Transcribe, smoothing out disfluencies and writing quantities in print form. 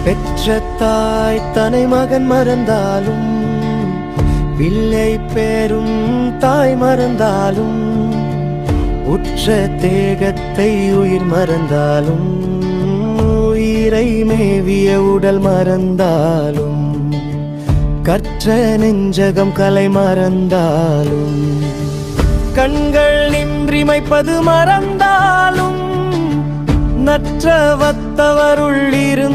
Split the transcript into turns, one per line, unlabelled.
பெற்ற தாய் தனை மகன் மறந்தாலும், பிள்ளை பேரும் தாய் மறந்தாலும், உற்ற தேகத்தை உயிர் மறந்தாலும், உயிரை மேவிய உடல் மறந்தாலும், கற்ற நெஞ்சகம் கலை மறந்தாலும், கண்கள் நின்றிமைப்பது மறந்தாலும், நற்றவத்தவருள் இருந்து